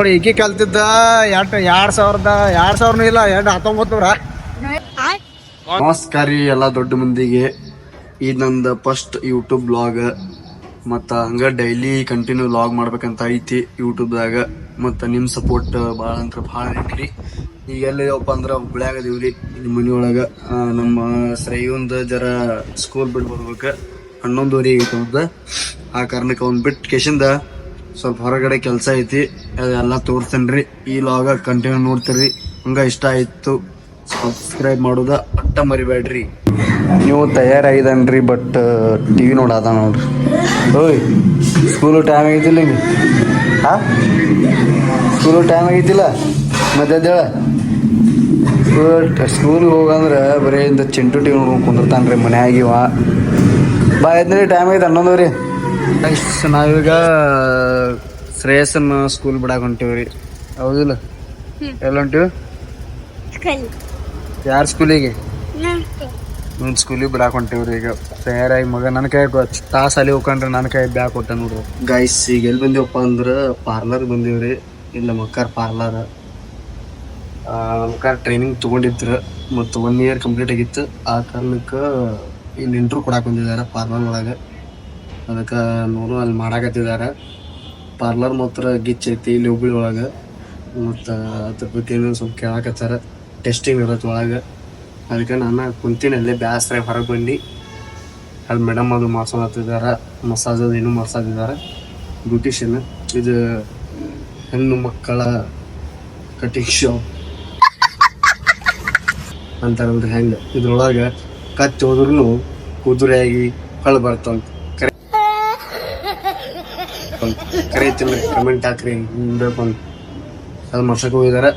ನೋಡಿ ಈಕಿ ಕಲ್ತಿದ್ದ 2000 ಇಲ್ಲ 1900. ನಮಸ್ಕಾರ ರೀ ಎಲ್ಲ ದೊಡ್ಡ ಮಂದಿಗೆ. ಇದು ನಂದು ಫಸ್ಟ್ ಯೂಟ್ಯೂಬ್ ಬ್ಲಾಗ್. ಮತ್ತು ಹಂಗೆ ಡೈಲಿ ಕಂಟಿನ್ಯೂ ವ್ಲಾಗ್ ಮಾಡ್ಬೇಕಂತ ಐತಿ ಯೂಟ್ಯೂಬ್ದಾಗ. ಮತ್ತು ನಿಮ್ಮ ಸಪೋರ್ಟ್ ಭಾಳ ಅಂದ್ರೆ ಭಾಳ ಐತ್ರಿ. ಈಗ ಎಲ್ಲಿದೆವಪ್ಪ ಅಂದ್ರೆ ಹುಬ್ಳ್ಯಾಗ ಅದೀವ್ರಿ. ಇಲ್ಲಿ ಮನೆಯೊಳಗೆ ನಮ್ಮ ಶ್ರೇಯಂದು ಜರ ಸ್ಕೂಲ್ ಬಿಟ್ಟು ಬರ್ಬೇಕು. 11 ಐತೆ. ಆ ಕಾರಣಕ್ಕೆ ಅವ್ನು ಬಿಟ್ಟು ಕೇಶಿಂದ ಸ್ವಲ್ಪ ಹೊರಗಡೆ ಕೆಲಸ ಐತಿ, ಅದೆಲ್ಲ ತೋರಿಸ್ತೇನೆ. ಈ ವ್ಲಾಗ ಕಂಟಿನ್ಯೂ ನೋಡ್ತೀರಿ. ಹಂಗೆ ಇಷ್ಟ ಆಯಿತು ಸಬ್ಸ್ಕ್ರೈಬ್ ಮಾಡೋದ ಅಟ್ಟ ಮರಿಬೇಡ್ರಿ. ನೀವು ತಯಾರಾಗಿದ್ದಾನ್ರಿ, ಬಟ್ ಟಿ ವಿ ನೋಡಾದ ನೋಡ್ರಿ. ಓಯ್ ಸ್ಕೂಲು ಟೈಮ್ ಆಗೈತಿಲ್ಲ ಹಿಂಗೆ? ಹಾಂ ಸ್ಕೂಲು ಟೈಮ್ ಆಗೈತಿಲ್ಲ ಮಧ್ಯಾಹ್ನ ಸ್ಕೂಲ್ಗೆ ಹೋಗಂದ್ರೆ ಬರೀ ಇಂದ ಚಿಂಟು ಟಿ ವಿ ನೋಡ್ಕೊಂಡು ಕುಂದಿರ್ತಾನೆ ರೀ ಮನ್ಯಾಗಿವ. ಬಾ ಎದ್ರಿ ಟೈಮ್ ಆಗೈತೆ 11 ರೀ. ನೆಕ್ಸ್ಟ್ ನಾವೀಗ ಶ್ರೇಯಸ್ಸನ್ನ ಸ್ಕೂಲ್ ಬಿಡಾಕ ಹೊಂಟೀವ್ರಿ. ಹೌದಿಲ್ಲ? ಎಲ್ಲ ಹೊಂಟೀವಿ? ಯಾರ ಸ್ಕೂಲಿಗೆ? ನನ್ನ ಸ್ಕೂಲಿಗೆ ಬಿಡಾಕ ಹೊಂಟೀವ್ರಿ. ಈಗ ತಯಾರಾಗಿ ಮಗ ನನ್ನ ಕೈ ತಾಸು ಅಲ್ಲಿ ಹೋಗ್ಕೊಂಡ್ರೆ ನನ್ನ ಕೈ ಬ್ಯಾಗ್ ಕೊಟ್ಟ ನೋಡ್ರಿ. ಗೈಸ್ ಈಗ ಎಲ್ಲಿ ಬಂದೀವಪ್ಪ ಅಂದ್ರೆ ಪಾರ್ಲರ್ ಬಂದೀವ್ರಿ. ಇಲ್ಲ ಮಕ್ಕರ್ ಪಾರ್ಲರ್. ಮಕ್ಕರ್ ಟ್ರೈನಿಂಗ್ ತೊಗೊಂಡಿದ್ರು ಮತ್ತು 1 ಇಯರ್ ಕಂಪ್ಲೀಟ್ ಆಗಿತ್ತು. ಆ ಕಾರಣಕ್ಕೆ ಇಲ್ಲಿ ಇಂಟ್ರೂ ಕೊಡಾಕ ಬಂದಿದ್ದಾರೆ ಪಾರ್ಲರ್ ಒಳಗೆ. ಅದಕ್ಕೆ ನೋಡು ಅಲ್ಲಿ ಮಾಡಾಕತ್ತಿದ್ದಾರೆ. ಪಾರ್ಲರ್ ಮಾತ್ರ ಗಿಚ್ ಐತಿ ಇಲ್ಲಿ ಹುಬ್ಬಳ್ಳಿ ಒಳಗೆ. ಮತ್ತು ಅದ್ರ ಬಗ್ಗೆ ಏನೋ ಸ್ವಲ್ಪ ಕೇಳಾಕತ್ತಾರ. ಟೆಸ್ಟಿಂಗ್ ಇರತ್ತೆ ಒಳಗೆ. ಅದಕ್ಕೆ ನಾನು ಕುಂತೀನಿ ಅಲ್ಲೇ ಬ್ಯಾಸ್ರ ಹೊರಗೆ ಬಂದು. ಅಲ್ಲಿ ಮೇಡಮ್ ಅದು ಮಾಡ್ಸೋತಿದ್ದಾರೆ, ಮಸಾಜ್ ಅದು ಇನ್ನೂ ಮಾಡ್ಸೋತಿದ್ದಾರೆ. ಬ್ಯೂಟಿಷಿಯನ್ ಇದು ಹೆಣ್ಣು ಮಕ್ಕಳ ಕಟಿಂಗ್ ಶಾಪ್ ಅಂತಾರಲ್ರಿ. ಹೆಂಗೆ ಇದ್ರೊಳಗೆ ಕತ್ತಿ ಹೋದ್ರೂ ಕುದುರೆಯಾಗಿ ಹೊಳ ಬರ್ತಂತ ಕರೀತಿಲ್ಲ. ಕಮೆಂಟ್ ಹಾಕ್ರಿ ಬೇಕು ಅಂತ. ಅದು ಮಾಡ್ಸಕ್ಕೆ ಹೋಗಿದ್ದಾರೆ.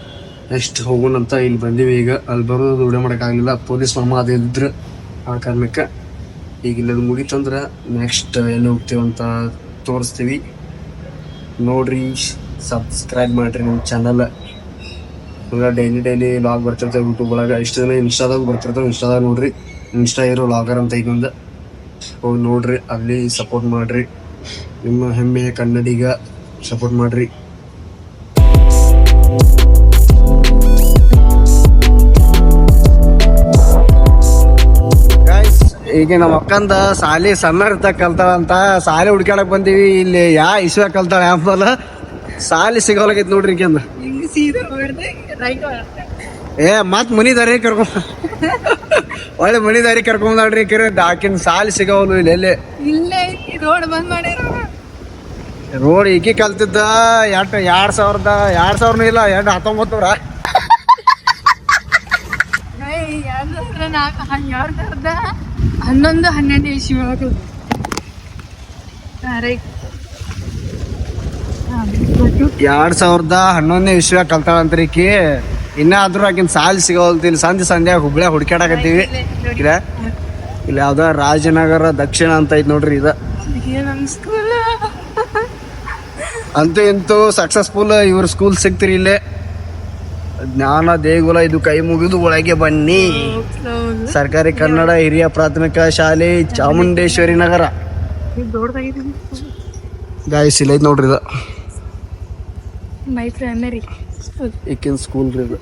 ನೆಕ್ಸ್ಟ್ ಹೋಗೋಣಂತ ಇಲ್ಲಿ ಬಂದೀವಿ. ಈಗ ಅಲ್ಲಿ ಬರೋದು ವಿಡಿಯೋ ಮಾಡೋಕ್ಕಾಗಲಿಲ್ಲ, ಪೊಲೀಸ್ ಮಾಮ ಅದು ಇದ್ರೆ. ಆ ಕಾರಣಕ್ಕೆ ಈಗ ಇಲ್ಲದು ಮುಗೀತಂದ್ರೆ ನೆಕ್ಸ್ಟ್ ಎಲ್ಲಿ ಹೋಗ್ತೀವಂತ ತೋರಿಸ್ತೀವಿ. ನೋಡ್ರಿ, ಸಬ್ಸ್ಕ್ರೈಬ್ ಮಾಡಿರಿ ನಮ್ಮ ಚಾನಲ್. ಡೈಲಿ ವ್ಲಾಗ್ ಬರ್ತಿರ್ತೇವೆ ಯೂಟ್ಯೂಬ್ ಒಳಗೆ. ಇಷ್ಟು ದಿನ ಇನ್ಸ್ಟಾದಾಗ ಬರ್ತಿರ್ತೇವೆ. ಇನ್ಸ್ಟಾದಾಗ ನೋಡ್ರಿ, ಇನ್ಸ್ಟಾ ಇರೋ ವ್ಲಾಗರ್ ಅಂತ ಈಗೊಂದು ಹೋಗಿ ನೋಡ್ರಿ. ಅಲ್ಲಿ ಸಪೋರ್ಟ್ ಮಾಡಿರಿ. ನಿಮ್ಮ ಹೆಮ್ಮೆಯ ಕನ್ನಡಿಗ ಸಪೋರ್ಟ್ ಮಾಡಿರಿ. ಈಗ ನಮ್ಮ ಅಕ್ಕಂದ ಸಾಲಿ ಸಣ್ಣ ಇರ್ತಾಗ ಕಲ್ತಾಳಂತ. ಸಾಲಿ ಹುಡ್ಕ್ಯಾಡಕ್ ಬಂದೀವಿ. ಇಲ್ಲಿ ಇಸ್ವ ಕಲ್ತಾಳ ಆಂಬಲ್ಲ ಸಾಲಿ ಸಿಗೋಲಾಗೈತಿ ನೋಡ್ರಿ. ಈಗಂದ ಮತ್ ಮನಿ ದಾರಿ ಒಳ್ಳೆ ಮನಿ ದಾರಿ ಕರ್ಕೊಂಡ್ರಿ. ಆಕಿನ ಸಾಲಿ ಸಿಗೋಲು ಇಲ್ಲಿ ರೋಡ್ ಬಂದ್ ಮಾಡ್ಯಾರ. ರೋಡ್ ಈಕಿ ಕಲ್ತಿದ್ದ 2000 ಇಲ್ಲ 1900. 11-12 ಇಸ್ವಿ ಒಳಗೆ 2011 ಇಸ್ವಿ ಕಲ್ತಾಳಂತ್ರಿ ಈಕಿ. ಇನ್ನಾದ್ರೂ ಆಕಿನ ಸಾಲಿ ಸಿಗೋಲ್ತಿಲ್ಲ. ಸಂಧ್ಯಾಗ ಹುಬ್ಳ್ಯಾಗ ಹುಡ್ಕ್ಯಾಡಕತ್ತೀವಿ. ಇಲ್ಲಿ ಯಾವ್ದ ರಾಜನಗರ ದಕ್ಷಿಣ ಅಂತ ಐತಿ ನೋಡ್ರಿ. ಇದ ಅಂತೂ ಇಂತೂ ಸಕ್ಸಸ್ಫುಲ್ ಇವ್ರ ಸ್ಕೂಲ್ ಸಿಗ್ತಿರಿ ಇಲ್ಲೇ. ಜ್ಞಾನ ದೇಗುಲ. ಇದು ಕೈ ಮುಗಿದು ಒಳಗೆ ಬನ್ನಿ. ಸರ್ಕಾರಿ ಕನ್ನಡ ಹಿರಿಯ ಪ್ರಾಥಮಿಕ ಶಾಲೆ ಚಾಮುಂಡೇಶ್ವರಿ ನಗರ. ಗಾಯ್ಸ್ ಇಲ್ಲ ಐತಿ ನೋಡ್ರಿ. ಈಕಿನ ಸ್ಕೂಲ್ ರೀ ಇದು.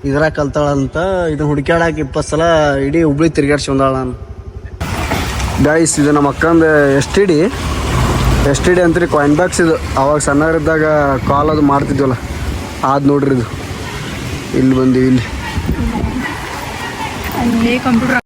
ಇದ್ರಾಗ ಕಲ್ತಾಳಂತ. ಇದನ್ನ ಹುಡುಕ್ಯಾಡಕ್ಕೆ 20 ಸಲ ಇಡೀ ಹುಬ್ಳಿ ತಿರ್ಗಾಡ್ಸ್ಕೊಂಡಾಳ ನಾನು. ಗಾಯ್ಸ್ ಇದು ನಮ್ಮ ಅಕ್ಕಂದು ಎಸ್ ಟಿ ಡಿ ಅಂತ್ರಿ, ಕಾಯಿನ್ ಬಾಕ್ಸ್ ಇದು. ಅವಾಗ ಸಣ್ಣವರಿದ್ದಾಗ ಕಾಲ್ ಅದು ಮಾಡ್ತಿದ್ವಲ್ಲ ಅದು ನೋಡ್ರಿ. ಇದು ಇಲ್ಲಿ ಬಂದೀವಿ. ಇಲ್ಲಿ ಕಂಪ್ಯೂಟರ್